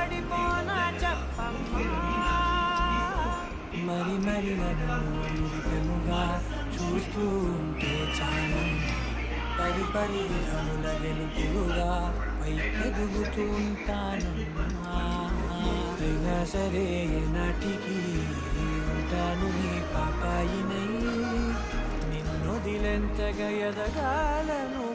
పడిపోనా చెప్పమ్మా మరి మరి నన్నుగా చూస్తూ ఉంటే చాలు పరి పరి విధముల గెలుపుగా పైకెదుగుతూ ఉంటానమ్మా అయినా సరే నాటికి ఉంటాను నీ పాపాయినై నిన్నొదిలెంతగా ఎదగాలనుకోనే